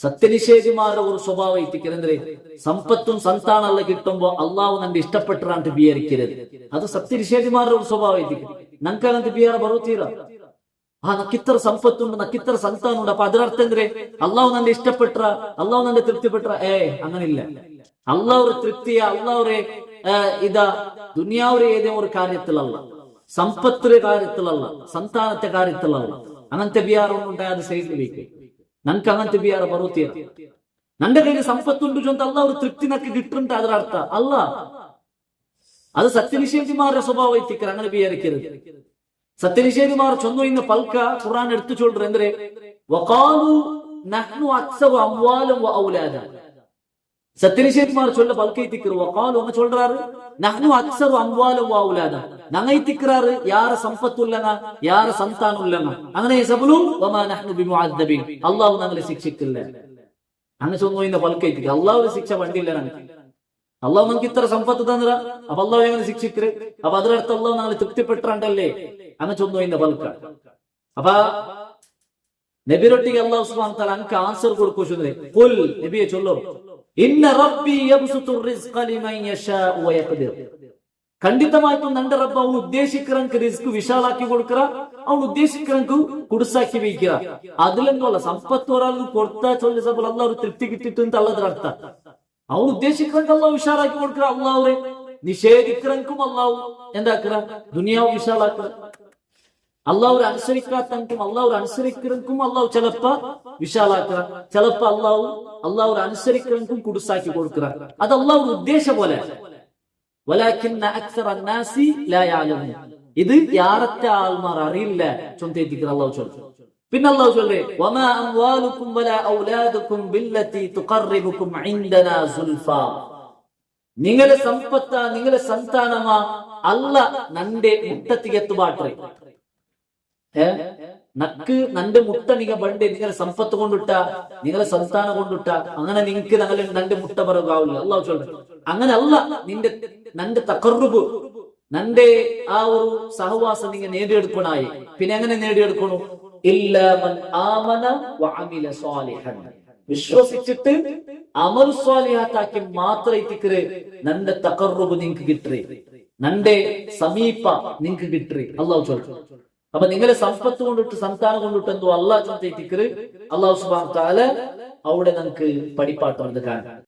സത്യനിഷേധിമാരുടെ ഒരു സ്വഭാവം എത്തിക്കരുത്. സമ്പത്തും സന്താനല്ല കിട്ടുമ്പോ അള്ളാഹു നന്റെ ഇഷ്ടപ്പെട്ടാണ്ട് ബിയരിക്കരുത്. അത് സത്യനിഷേധിമാരുടെ ഒരു സ്വഭാവം എത്തിക്കും. നങ്ക അങ്ങനത്തെ ബിയാറ ബറുത്തീര. നക്കിത്ര സമ്പത്തുണ്ട്, നക്കിത്ര സന്താനുണ്ട്, അപ്പൊ അതിനർത്ഥം എന്തിരെ അള്ളാഹു നന്റെ ഇഷ്ടപ്പെട്ട, അള്ളാഹു നന്റെ തൃപ്തിപ്പെട്ട. അങ്ങനില്ല. അള്ളാഹുടെ തൃപ്തിയ, അള്ളാഹുടെ ഇതാ ദുനിയാവുടെ ഏതെങ്കിലും ഒരു കാര്യത്തിലല്ല, സമ്പത്തിന്റെ കാര്യത്തിലല്ല, സന്താനത്തെ കാര്യത്തിലല്ല. അങ്ങനത്തെ ബിയാറൊന്നും ഉണ്ടായ അത് സൈഡിൽ വയ്ക്കും. നനക്ക് അങ്ങനത്തെ ബിയാറ ബറുത്തീര. നന്റെ കയ്യിൽ സമ്പത്തുണ്ട് ചൊന്ത അല്ല ഒരു തൃപ്തി നക്ക് കിട്ടുന്നുണ്ട്, അതിനർത്ഥ അല്ല. അത് സത്യനിഷേധിമാരുടെ സ്വഭാവം എത്തിക്കൽ. അങ്ങനെ വിചാരിക്കരുത്. സത്യനിഷേധിമാർ ചൊന്നു ഇന്ന് പൽക്ക ഖുർആൻ എടുത്തു ചൊല്ലുற എന്തിരെ വഖാലു നഹ്നു അക്സറു അംവാലൻ വ ഔലാദ. സത്യനിഷേധിമാർ ചൊല്ല പൽക്ക എത്തിക്കರು വഖാലു അങ്ങ ചൊല്றாரு നഹ്നു അക്സറു അംവാലൻ വ ഔലാദ. ഞങ്ങ എത്തിക്കறாரு യാര സമ്പത്തുല്ലന യാര സന്താനുല്ലന. അങ്ങനെ സബലു വമാ നഹ്നു ബിമുഅദ്ദബിൻ. അല്ലാഹു ഞങ്ങളെ ശിക്ഷിക്കില്ല. അങ്ങനെ ചൊന്നു ഇന്ന് പൽക്ക എത്തിക്ക. അല്ലാഹുവിന്റെ ശിക്ഷ വണ്ടില്ല ഞങ്ങൾക്ക്. അള്ളാഹു നമുക്ക് ഇത്ര സമ്പത്ത് തന്നിര, അപ്പൊ അള്ളാഹു എങ്ങനെ ശിക്ഷിക്കര്? അപ്പൊ അതിനടുത്ത് അള്ളാഹു ഞങ്ങൾ തൃപ്തിപ്പെട്ടാണ്ടല്ലേ അങ്ങനെ ചൊന്നു ഇന്ന പൽക്ക. അപ്പൊ നബിരൊട്ടിക്ക് അള്ളാഹു സുബ്ഹാനഹു വ തആല അനക്ക് ആൻസർ കൊടുക്കൂ. ഖുൽ നബിയെ ചൊല്ലു, ഇന്ന റബ്ബി യബ്സുതു റിസ്ഖ ലിമൻ യശാഉ വ യഖ്ദിർ. ഖണ്ഡിതമായിട്ടും നന്റെ റബ്ബ് അവൻ ഉദ്ദേശിക്കറക്ക് റിസ്ക് വിശാലാക്കി കൊടുക്കറ, അവൻ ഉദ്ദേശിക്കറക്ക് കുടുസാക്കി വയ്ക്കുക. അതിലെന്തല്ല സമ്പത്ത് ഒരാൾക്ക് കൊടുത്താ ചൊല്ലി സബൽ അള്ളാഹു ഒരു തൃപ്തി കിട്ടിയിട്ട് അള്ളതിനർത്ഥ അവൻ ഉദ്ദേശിക്കറക്ക് അള്ളാഹു വിശാലാക്കി കൊടുക്കറ. അള്ളാഹുരെ നിഷേധിക്കറക്കും അള്ളാഹു എന്താക്കറ ദുനിയാവ് വിശാലാക്കറ. അള്ളാഹു അനുസരിക്കാത്തക്കും അള്ളാഹു അനുസരിക്കറക്കും അള്ളാഹു ചിലപ്പ വിശാലാക്കറ, ചിലപ്പോ അള്ളാഹു അനുസരിക്കറക്കും കുടുസാക്കി കൊടുക്കറ. അത് അള്ളാഹു ഉദ്ദേശം പോലെ. വലാകിന്ന അക്സറ അന്നാസി ലാ യഅലമൂൻ. ഇത് യാറത്തെ ആൾമാർ അറിയില്ല ചൊന്തേത്തിക്കറ അള്ളാഹു ചൊല്ലും. പിന്നെ അള്ളാഹു ചൊല്ലേ വമാ അംവാലുക്കും വലാ ഔലാദുക്കും ബില്ലതി തുഖർരിബുക്കും ഇൻദനാ സുൽഫാ. നിങ്ങളെ സമ്പത്ത നിങ്ങളെ സന്താനമാ അല്ല നന്റെ മുട്ടത്തിಗೆ എത്തുബാട്രെ. നക്ക് നന്റെ മുട്ട നിങ്ങ ബണ്ടേ നിങ്ങളെ സമ്പത്ത് കൊണ്ടിട്ട നിങ്ങളെ സന്താനം കൊണ്ടിട്ട അങ്ങനെ നിങ്ങക്ക് നന്റെ മുട്ട പറകാവില്ല. അള്ളാഹു ചൊല്ലേ അങ്ങനെ അല്ല. നന്റെ തഖർറുബ് നന്റെ ആ ഒരു സഹവാസം നിങ്ങൾ നേടിയെടുക്കണായി. പിന്നെ എങ്ങനെ നേടിയെടുക്കണു? ഇല്ലാ മൻ ആമന വ അമില സ്വാലിഹൻ. വിശ്വസിച്ചിട്ട് അമൽ സ്വാലിഹാത്താക്കി മാത്രം എത്തിക്കറ് നന്റെ തഖർറുബ് നിങ്ങക്ക് കിട്ടേ, നന്റെ സമീപ നിങ്ങക്ക് കിട്ടേ. അള്ളാഹു ചൊല്ലും. അപ്പൊ നിങ്ങളെ സമ്പത്ത് കൊണ്ടിട്ട് സന്താനം കൊണ്ടിട്ട് എന്തോ അള്ളാഹ് ചൊല്ലിക്കറ്. അള്ളാഹു സുബ്ഹാനഹു വ തആല അവിടെ നമുക്ക് പഠിപ്പാട്ടുണ്ട് കാണാം.